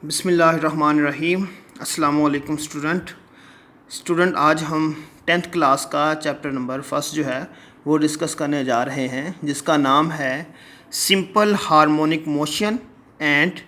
बिस्मिल्लाहिर्रहमानिर्रहीम। अस्सलाम वालेकुम स्टूडेंट आज हम 10th क्लास का चैप्टर नंबर फर्स्ट जो है वो डिस्कस करने जा रहे हैं, जिसका नाम है simple harmonic motion and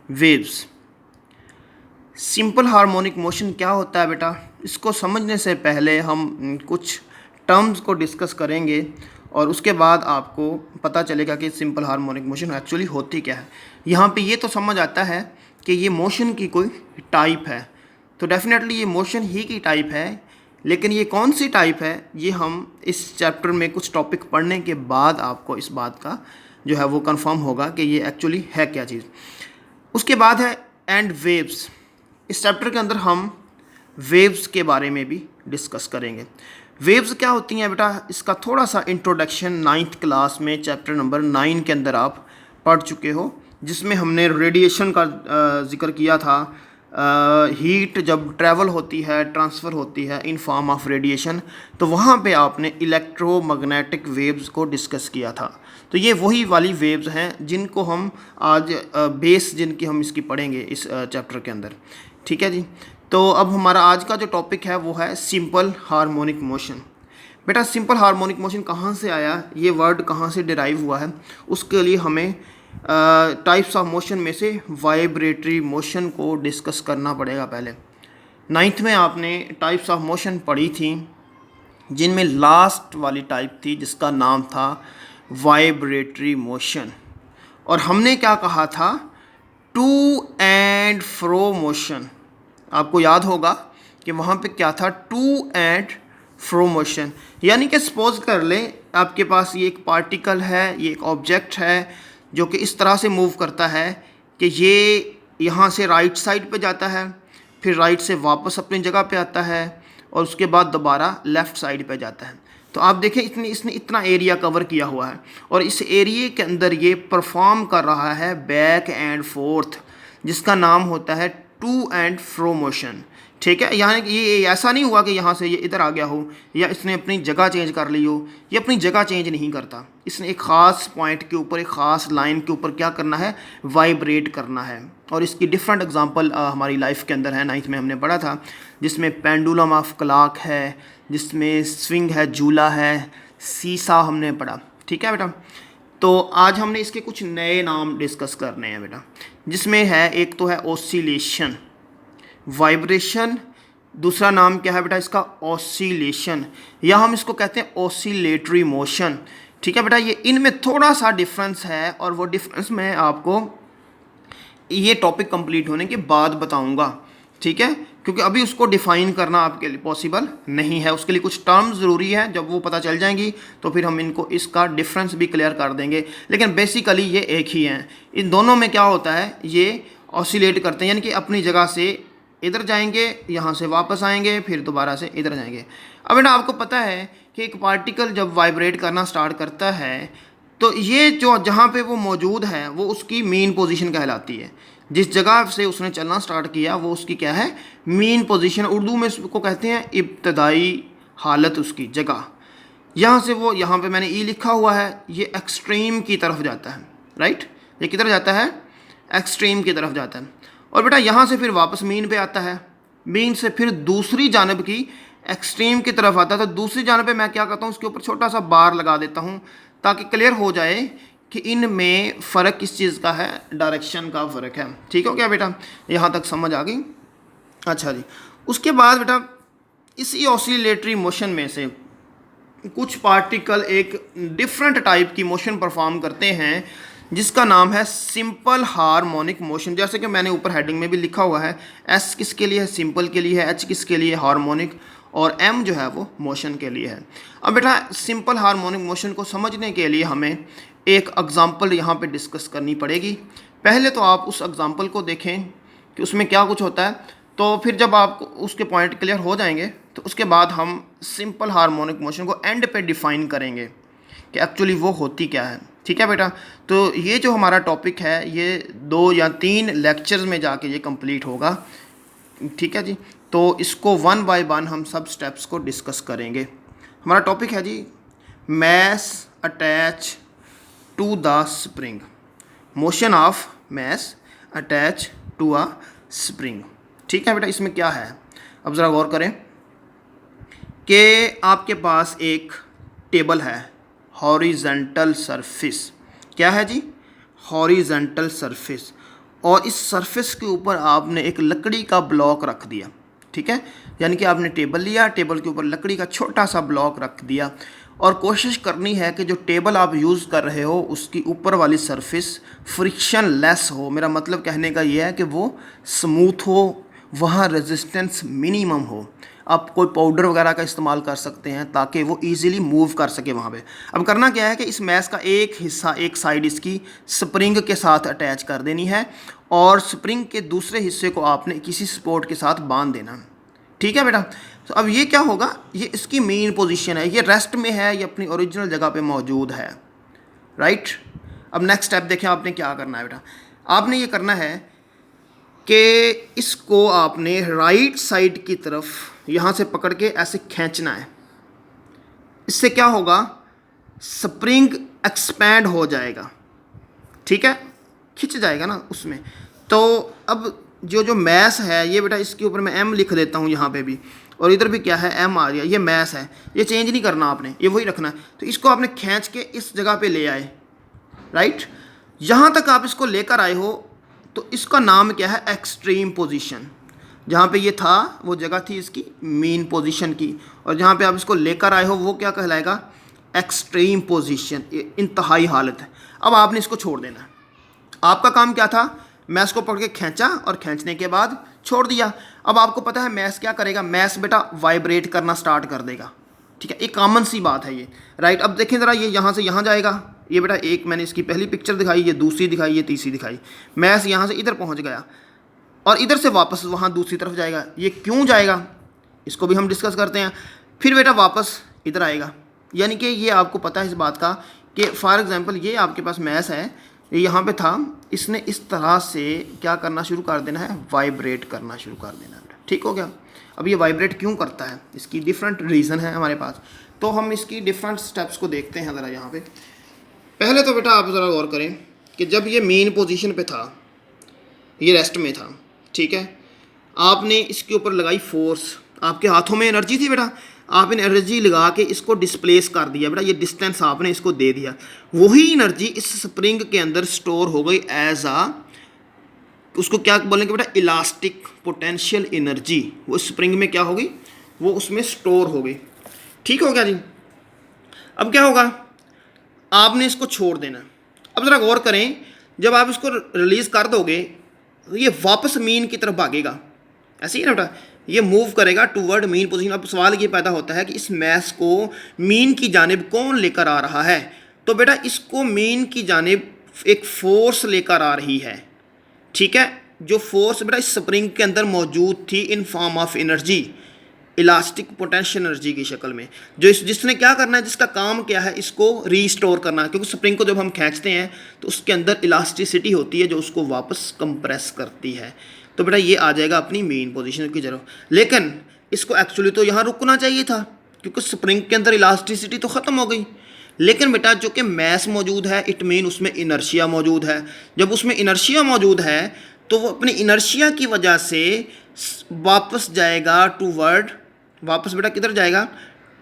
waves. Simple harmonic motion क्या होता है बेटा, इसको समझने से पहले हम कुछ टर्म्स को डिस्कस करेंगे और उसके बाद आपको पता चलेगा कि सिंपल हार्मोनिक मोशन एक्चुअली होती क्या है। यहाँ पे ये तो समझ आता है कि ये मोशन की कोई टाइप है, तो डेफिनेटली ये मोशन ही की टाइप है, लेकिन ये कौन सी टाइप है ये हम इस चैप्टर में कुछ टॉपिक पढ़ने के बाद आपको इस बात का जो है वो कंफर्म होगा कि ये एक्चुअली है क्या चीज़। उसके बाद है एंड वेव्स। इस चैप्टर के अंदर हम वेव्स के बारे में भी डिस्कस करेंगे। वेव्स क्या होती हैं बेटा, इसका थोड़ा सा इंट्रोडक्शन 9th क्लास में चैप्टर नंबर 9 के अंदर आप पढ़ चुके हो, जिसमें हमने रेडिएशन का जिक्र किया था। हीट जब ट्रैवल होती है, ट्रांसफ़र होती है इन फॉर्म ऑफ रेडिएशन, तो वहाँ पे आपने इलेक्ट्रोमैग्नेटिक वेव्स को डिस्कस किया था। तो ये वही वाली वेव्स हैं जिनको हम आज बेस जिनकी हम इसकी पढ़ेंगे इस चैप्टर के अंदर। ठीक है जी। तो अब हमारा आज का जो टॉपिक है वो है सिंपल हार्मोनिक मोशन। बेटा सिंपल हार्मोनिक मोशन कहाँ से आया, ये वर्ड कहाँ से डिराइव हुआ है, उसके लिए हमें टाइप्स ऑफ मोशन में से वाइब्रेटरी मोशन को डिस्कस करना पड़ेगा। पहले 9th में आपने टाइप्स ऑफ मोशन पढ़ी थी, जिनमें लास्ट वाली टाइप थी जिसका नाम था वाइब्रेटरी मोशन। और हमने क्या कहा था, टू एंड फ्रो मोशन। आपको याद होगा कि वहाँ पे क्या था, टू एंड फ्रो मोशन। यानी कि सपोज कर लें आपके पास ये एक पार्टिकल है, ये एक ऑब्जेक्ट है जो कि इस तरह से मूव करता है कि ये यहाँ से राइट साइड पे जाता है, फिर राइट से वापस अपनी जगह पे आता है और उसके बाद दोबारा लेफ़्ट साइड पे जाता है। तो आप देखें इसने इतना एरिया कवर किया हुआ है और इस एरिया के अंदर ये परफॉर्म कर रहा है बैक एंड फोर्थ, जिसका नाम होता है टू एंड फ्रो मोशन। ठीक है, यानी कि ये ऐसा नहीं हुआ कि यहाँ से ये इधर आ गया हो या इसने अपनी जगह चेंज कर ली हो। ये अपनी जगह चेंज नहीं करता, इसने एक ख़ास पॉइंट के ऊपर, एक ख़ास लाइन के ऊपर क्या करना है, वाइब्रेट करना है। और इसकी डिफरेंट एग्जांपल हमारी लाइफ के अंदर है, 9th में हमने पढ़ा था, जिसमें पेंडुलम ऑफ क्लॉक है, जिसमें स्विंग है, झूला है, सीसा हमने पढ़ा। ठीक है बेटा। तो आज हमने इसके कुछ नए नाम डिस्कस करने हैं बेटा, जिसमें है एक तो है ओसिलेशन, वाइब्रेशन। दूसरा नाम क्या है बेटा इसका, ऑसिलेशन, या हम इसको कहते हैं ऑसिलेटरी मोशन। ठीक है बेटा, ये इनमें थोड़ा सा डिफरेंस है और वो डिफरेंस मैं आपको ये टॉपिक कंप्लीट होने के बाद बताऊंगा। ठीक है, क्योंकि अभी उसको डिफ़ाइन करना आपके लिए पॉसिबल नहीं है, उसके लिए कुछ टर्म्स ज़रूरी है। जब वो पता चल जाएंगी तो फिर हम इनको इसका डिफरेंस भी क्लियर कर देंगे, लेकिन बेसिकली ये एक ही हैं। इन दोनों में क्या होता है, ये ऑसिलेट करते हैं, यानी कि अपनी जगह से इधर जाएंगे, यहाँ से वापस आएंगे, फिर दोबारा से इधर जाएंगे। अब बेटा आपको पता है कि एक पार्टिकल जब वाइब्रेट करना स्टार्ट करता है तो ये जो जहाँ पे वो मौजूद है वो उसकी मेन पोजीशन कहलाती है। जिस जगह से उसने चलना स्टार्ट किया वो उसकी क्या है, मेन पोजीशन। उर्दू में इसको कहते हैं इब्तदाई हालत, उसकी जगह। यहाँ से वो, यहाँ पे मैंने ई लिखा हुआ है, ये एक्सट्रीम की तरफ जाता है। राइट, ये किधर जाता है, एक्सट्रीम की तरफ जाता है। और बेटा यहाँ से फिर वापस मीन पे आता है, मीन से फिर दूसरी जानब की एक्सट्रीम की तरफ आता है। तो दूसरी जानब पे मैं क्या करता हूँ, उसके ऊपर छोटा सा बार लगा देता हूँ ताकि क्लियर हो जाए कि इनमें फ़र्क किस चीज़ का है, डायरेक्शन का फ़र्क है। ठीक हो गया बेटा, यहाँ तक समझ आ गई। अच्छा जी, उसके बाद बेटा इसी ऑसिलेटरी मोशन में से कुछ पार्टिकल एक डिफरेंट टाइप की मोशन परफॉर्म करते हैं, जिसका नाम है सिंपल हार्मोनिक मोशन। जैसे कि मैंने ऊपर हेडिंग में भी लिखा हुआ है, एस किसके लिए है, सिंपल के लिए है, एच किसके लिए, हार्मोनिक, और एम जो है वो मोशन के लिए है। अब बेटा सिंपल हार्मोनिक मोशन को समझने के लिए हमें एक एग्जांपल यहाँ पे डिस्कस करनी पड़ेगी। पहले तो आप उस एग्जांपल को देखें कि उसमें क्या कुछ होता है, तो फिर जब आपको उसके पॉइंट क्लियर हो जाएंगे तो उसके बाद हम सिंपल हार्मोनिक मोशन को एंड पे डिफ़ाइन करेंगे कि एक्चुअली वो होती क्या है। ठीक है बेटा, तो ये जो हमारा टॉपिक है ये 2 या 3 लेक्चर्स में जाके ये कंप्लीट होगा। ठीक है जी, तो इसको 1 बाय 1 हम सब स्टेप्स को डिस्कस करेंगे। हमारा टॉपिक है जी mass attach to the spring, motion of mass attach to a spring. ठीक है बेटा, इसमें क्या है, अब ज़रा गौर करें कि आपके पास एक टेबल है, हॉरिजेंटल सरफेस। क्या है जी, हॉरिजेंटल सरफेस, और इस सरफेस के ऊपर आपने एक लकड़ी का ब्लॉक रख दिया। ठीक है, यानी कि आपने टेबल लिया, टेबल के ऊपर लकड़ी का छोटा सा ब्लॉक रख दिया, और कोशिश करनी है कि जो टेबल आप यूज़ कर रहे हो उसकी ऊपर वाली सरफेस फ्रिक्शन लेस हो। मेरा मतलब कहने का ये है कि वो स्मूथ हो, वहाँ रेजिस्टेंस मिनिमम हो। आप कोई पाउडर वगैरह का इस्तेमाल कर सकते हैं ताकि वो इजीली मूव कर सके वहाँ पे। अब करना क्या है कि इस मैश का एक हिस्सा, एक साइड इसकी स्प्रिंग के साथ अटैच कर देनी है, और स्प्रिंग के दूसरे हिस्से को आपने किसी सपोर्ट के साथ बांध देना। ठीक है बेटा, तो अब ये क्या होगा, ये इसकी मेन पोजीशन है, ये रेस्ट में है, ये अपनी ओरिजिनल जगह पे मौजूद है। राइट, अब नेक्स्ट स्टेप देखें आपने क्या करना है बेटा। आपने ये करना है कि इसको आपने राइट साइड की तरफ यहाँ से पकड़ के ऐसे खींचना है। इससे क्या होगा, स्प्रिंग एक्सपैंड हो जाएगा। ठीक है, खिंच जाएगा ना उसमें। तो अब जो मैश है ये बेटा, इसके ऊपर मैं एम लिख देता हूँ यहाँ पे भी, और इधर भी क्या है, एम आ गया। ये मैश है, ये चेंज नहीं करना आपने, ये वही रखना है। तो इसको आपने खींच के इस जगह पे ले आए। राइट, यहाँ तक आप इसको लेकर आए हो तो इसका नाम क्या है, एक्सट्रीम पोजीशन। जहाँ पे ये था वो जगह थी इसकी मेन पोजीशन की, और जहाँ पे आप इसको लेकर आए हो वो क्या कहलाएगा, एक्सट्रीम पोजीशन, इंतहाई हालत है। अब आपने इसको छोड़ देना है। आपका काम क्या था, मैश को पकड़ के खींचा और खींचने के बाद छोड़ दिया। अब आपको पता है मैश क्या करेगा, मैश बेटा वाइब्रेट करना स्टार्ट कर देगा। ठीक है, एक कॉमन सी बात है ये। राइट, अब देखें ज़रा, ये यहाँ से यहाँ जाएगा। ये बेटा एक मैंने इसकी पहली पिक्चर दिखाई, ये दूसरी दिखाई, ये तीसरी दिखाई। मैश यहाँ से इधर पहुँच गया और इधर से वापस वहाँ दूसरी तरफ जाएगा। ये क्यों जाएगा, इसको भी हम डिस्कस करते हैं। फिर बेटा वापस इधर आएगा, यानी कि ये आपको पता है इस बात का कि फॉर एग्जांपल ये आपके पास मैश है, ये यहाँ पे था, इसने इस तरह से क्या करना शुरू कर देना है, वाइब्रेट करना शुरू कर देना है। ठीक हो गया। अब ये वाइब्रेट क्यों करता है, इसकी डिफरेंट रीज़न है हमारे पास, तो हम इसकी डिफरेंट स्टेप्स को देखते हैं ज़रा यहाँ पे। पहले तो बेटा आप ज़रा गौर करें कि जब ये मेन पोजीशन पे था, ये रेस्ट में था, ठीक है, आपने इसके ऊपर लगाई फोर्स, आपके हाथों में एनर्जी थी बेटा, आपने एनर्जी लगा के इसको डिस्प्लेस कर दिया बेटा, ये डिस्टेंस आपने इसको दे दिया। वही एनर्जी इस स्प्रिंग के अंदर स्टोर हो गई एज आ, उसको क्या बोलेंगे बेटा, इलास्टिक पोटेंशियल एनर्जी। वो स्प्रिंग में क्या होगी, वो उसमें स्टोर हो गई। ठीक हो गया जी। अब क्या होगा, आपने इसको छोड़ देना। अब ज़रा गौर करें, जब आप इसको रिलीज़ कर दोगे तो ये वापस मीन की तरफ भागेगा, ऐसे ही ना बेटा, ये मूव करेगा टूवर्ड मीन पोजीशन। अब सवाल ये पैदा होता है कि इस मैश को मीन की जानिब कौन लेकर आ रहा है, तो बेटा इसको मीन की जानिब एक फोर्स लेकर आ रही है। ठीक है, जो फोर्स बेटा इस स्प्रिंग के अंदर मौजूद थी in form of energy, elastic potential energy की शक्ल में, जो जिसने क्या करना है, जिसका काम क्या है, इसको रीस्टोर करना। क्योंकि स्प्रिंग को जब हम खींचते हैं तो उसके अंदर इलास्टिसिटी होती है जो उसको वापस कंप्रेस करती है। तो बेटा ये आ जाएगा अपनी मेन पोजीशन की तरफ। लेकिन इसको एक्चुअली तो यहाँ रुकना चाहिए था, क्योंकि स्प्रिंग के अंदर इलास्टिसिटी तो ख़त्म हो गई। लेकिन बेटा जो कि मैस मौजूद है, इट मीन उसमें इनर्शिया मौजूद है। जब उसमें इनर्शिया मौजूद है तो वो अपनी इनर्शिया की वजह से वापस जाएगा टूवर्ड, वापस बेटा किधर जाएगा,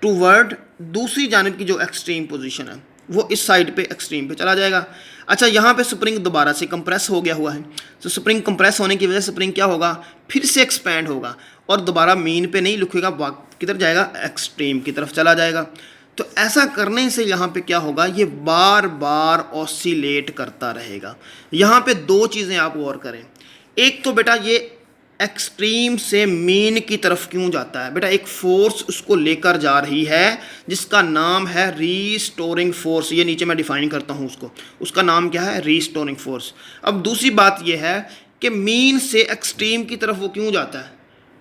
टूवर्ड दूसरी जानिब की जो एक्सट्रीम पोजीशन है, वो इस साइड पे एक्सट्रीम पे चला जाएगा। अच्छा, यहाँ पे स्प्रिंग दोबारा से कंप्रेस हो गया हुआ है, तो स्प्रिंग कंप्रेस होने की वजह से स्प्रिंग क्या होगा, फिर से एक्सपैंड होगा और दोबारा मीन पे नहीं रुकेगा, किधर जाएगा, एक्सट्रीम की तरफ चला जाएगा। तो ऐसा करने से यहाँ पे क्या होगा, ये बार बार ऑसिलेट करता रहेगा। यहाँ पे दो चीज़ें आप गौर करें, एक तो बेटा ये एक्सट्रीम से मीन की तरफ क्यों जाता है, बेटा एक फोर्स उसको लेकर जा रही है जिसका नाम है रीस्टोरिंग फोर्स। ये नीचे मैं डिफाइन करता हूँ उसको, उसका नाम क्या है, रीस्टोरिंग फोर्स। अब दूसरी बात ये है कि मीन से एक्सट्रीम की तरफ वो क्यों जाता है,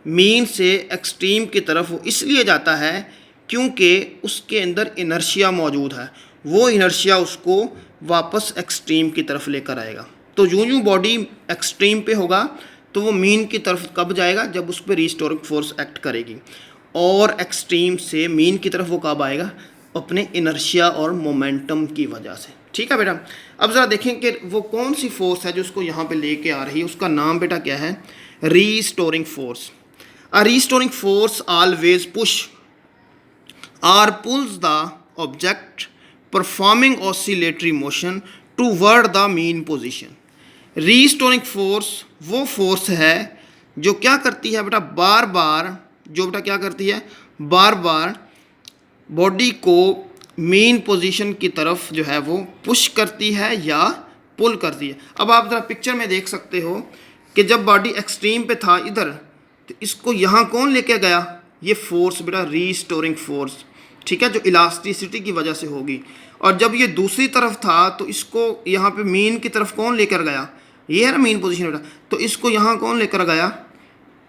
मीन से एक्सट्रीम की तरफ वो इसलिए जाता है क्योंकि उसके अंदर इनर्शिया मौजूद है, वो इनर्शिया उसको वापस एक्सट्रीम की तरफ लेकर आएगा। तो यूं यूं बॉडी एक्सट्रीम पे होगा तो वो मीन की तरफ कब जाएगा, जब उस पर रीस्टोरिंग फोर्स एक्ट करेगी। और एक्सट्रीम से मीन की तरफ वो कब आएगा, अपने इनर्शिया और मोमेंटम की वजह से। ठीक है बेटा। अब ज़रा देखें कि वो कौन सी फोर्स है जो उसको यहाँ पे लेके आ रही है। उसका नाम बेटा क्या है? Restoring force. A restoring force always push or pulls the object performing oscillatory motion toward the mean position। Restoring force वो फोर्स है जो क्या करती है बेटा, बार बार जो बेटा क्या करती है, बार बार बॉडी को मेन पोजीशन की तरफ जो है वो पुश करती है या पुल करती है। अब आप ज़रा पिक्चर में देख सकते हो कि जब बॉडी एक्सट्रीम पे था इधर, तो इसको यहाँ कौन लेके गया? ये फोर्स बेटा रीस्टोरिंग फोर्स, ठीक है, जो इलास्टिसिटी की वजह से होगी। और जब ये दूसरी तरफ था तो इसको यहाँ पे मीन की तरफ कौन लेकर गया? ये है ना मीन पोजीशन बेटा, तो इसको यहाँ कौन लेकर गया?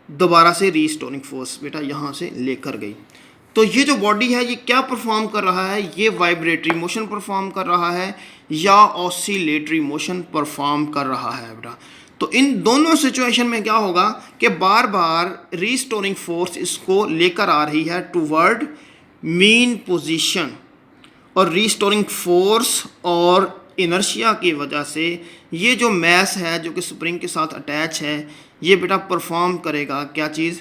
दोबारा से रीस्टोरिंग फोर्स बेटा यहाँ से लेकर गई। तो ये जो बॉडी है ये क्या परफॉर्म कर रहा है? ये वाइब्रेटरी मोशन परफॉर्म कर रहा है या ऑसिलेटरी मोशन परफॉर्म कर रहा है बेटा। तो इन दोनों सिचुएशन में क्या होगा कि बार बार रीस्टोरिंग फोर्स इसको लेकर आ रही है टूवर्ड मीन पोजीशन, और रीस्टोरिंग फोर्स और इनर्शिया की वजह से ये जो मैस है जो कि स्प्रिंग के साथ अटैच है, ये बेटा परफॉर्म करेगा क्या चीज़?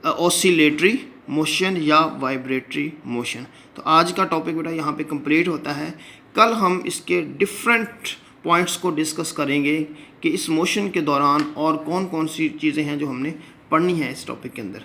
ऑसिलेटरी मोशन या वाइब्रेटरी मोशन। तो आज का टॉपिक बेटा यहाँ पे कंप्लीट होता है। कल हम इसके डिफरेंट पॉइंट्स को डिस्कस करेंगे कि इस मोशन के दौरान और कौन कौन सी चीज़ें हैं जो हमने पढ़नी है इस टॉपिक के अंदर।